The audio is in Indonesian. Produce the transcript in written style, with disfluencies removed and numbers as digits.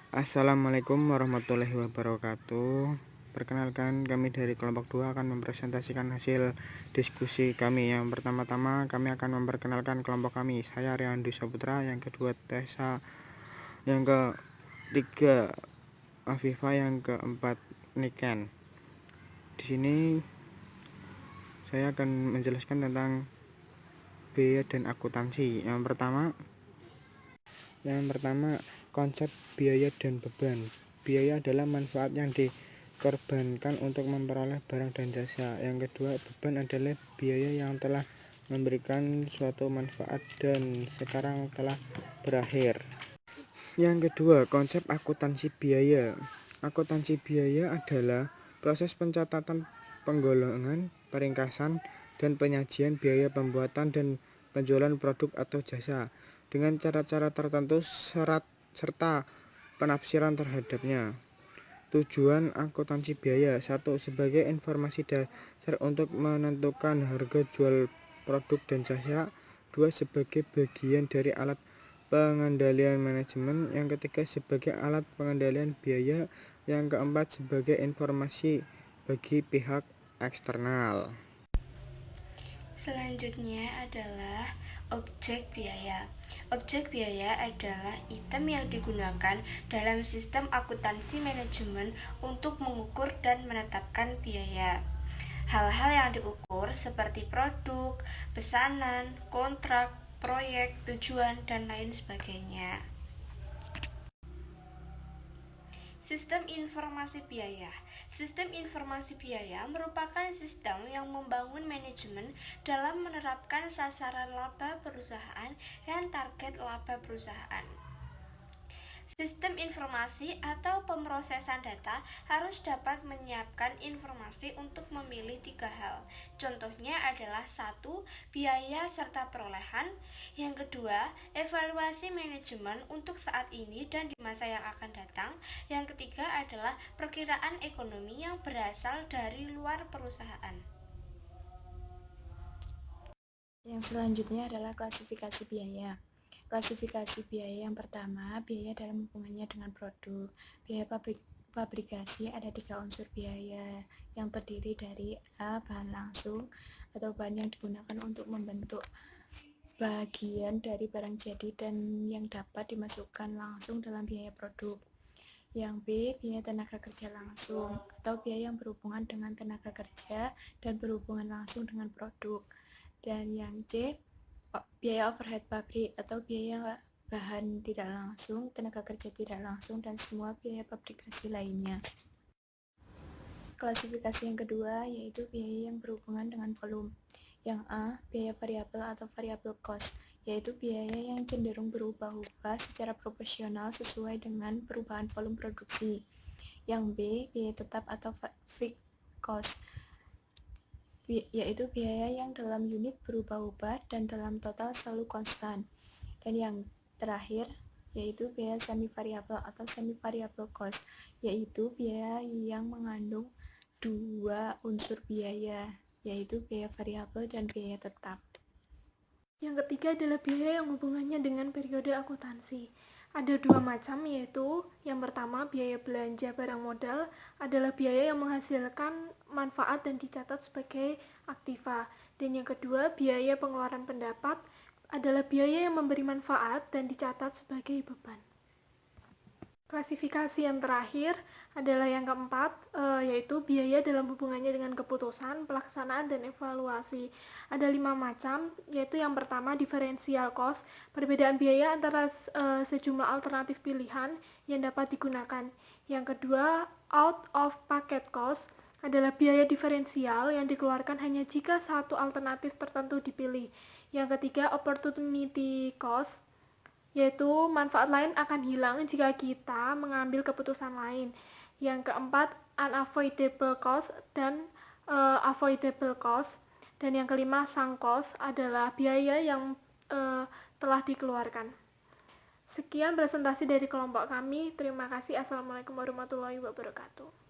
Assalamualaikum warahmatullahi wabarakatuh. Perkenalkan, kami dari kelompok 2 akan mempresentasikan hasil diskusi kami. Yang pertama-tama kami akan memperkenalkan kelompok kami. Saya Riandu Saputra, yang kedua Tessa, yang ketiga Afifa, yang keempat Niken. Di sini saya akan menjelaskan tentang biaya dan akuntansi. Yang pertama, konsep biaya dan beban. Biaya adalah manfaat yang dikorbankan untuk memperoleh barang dan jasa. Yang kedua, beban adalah biaya yang telah memberikan suatu manfaat dan sekarang telah berakhir. Yang kedua, konsep akuntansi biaya. Akuntansi biaya adalah proses pencatatan, penggolongan, peringkasan, dan penyajian biaya pembuatan dan penjualan produk atau jasa dengan cara-cara tertentu serta penafsiran terhadapnya. Tujuan akuntansi biaya: 1. Sebagai informasi dasar untuk menentukan harga jual produk dan jasa. 2. Sebagai bagian dari alat pengendalian manajemen. Yang ketiga, sebagai alat pengendalian biaya. Yang keempat, sebagai informasi bagi pihak eksternal. Selanjutnya adalah objek biaya. Objek biaya adalah item yang digunakan dalam sistem akuntansi manajemen untuk mengukur dan menetapkan biaya. Hal-hal yang diukur seperti produk, pesanan, kontrak, proyek, tujuan, dan lain sebagainya. Sistem informasi biaya. Sistem informasi biaya merupakan sistem yang membangun manajemen dalam menerapkan sasaran laba perusahaan dan target laba perusahaan. Sistem informasi atau pemrosesan data harus dapat menyiapkan informasi untuk memilih 3 hal. Contohnya adalah 1. Biaya serta perolehan. Yang kedua, evaluasi manajemen untuk saat ini dan di masa yang akan datang. Yang ketiga adalah perkiraan ekonomi yang berasal dari luar perusahaan. Yang selanjutnya adalah klasifikasi biaya. Klasifikasi biaya yang pertama, biaya dalam hubungannya dengan produk. Biaya pabrikasi ada 3 unsur biaya yang terdiri dari A. Bahan langsung atau bahan yang digunakan untuk membentuk bagian dari barang jadi dan yang dapat dimasukkan langsung dalam biaya produk. Yang B. Biaya tenaga kerja langsung atau biaya yang berhubungan dengan tenaga kerja dan berhubungan langsung dengan produk. Dan yang C. Biaya overhead pabrik atau biaya bahan tidak langsung, tenaga kerja tidak langsung, dan semua biaya pabrikasi lainnya. Klasifikasi yang kedua yaitu biaya yang berhubungan dengan volume. Yang A. Biaya variabel atau variable cost, yaitu biaya yang cenderung berubah-ubah secara proporsional sesuai dengan perubahan volume produksi. Yang B. Biaya tetap atau fixed cost, yaitu biaya yang dalam unit berubah-ubah dan dalam total selalu konstan. Dan yang terakhir yaitu biaya semi variabel atau semi variable cost, yaitu biaya yang mengandung 2 unsur biaya, yaitu biaya variabel dan biaya tetap. Yang ketiga adalah biaya yang hubungannya dengan periode akuntansi. Ada 2 macam, yaitu yang pertama biaya belanja barang modal adalah biaya yang menghasilkan manfaat dan dicatat sebagai aktiva. Dan yang kedua, biaya pengeluaran pendapat adalah biaya yang memberi manfaat dan dicatat sebagai beban. Klasifikasi yang terakhir adalah yang keempat, yaitu biaya dalam hubungannya dengan keputusan, pelaksanaan, dan evaluasi. Ada 5 macam, yaitu yang pertama differential cost, perbedaan biaya antara sejumlah alternatif pilihan yang dapat digunakan. Yang kedua, out of pocket cost adalah biaya diferensial yang dikeluarkan hanya jika satu alternatif tertentu dipilih. Yang ketiga, opportunity cost, yaitu manfaat lain akan hilang jika kita mengambil keputusan lain. Yang keempat, unavoidable cost dan avoidable cost. Dan yang kelima, sunk cost adalah biaya yang telah dikeluarkan. Sekian presentasi dari kelompok kami. Terima kasih. Assalamualaikum warahmatullahi wabarakatuh.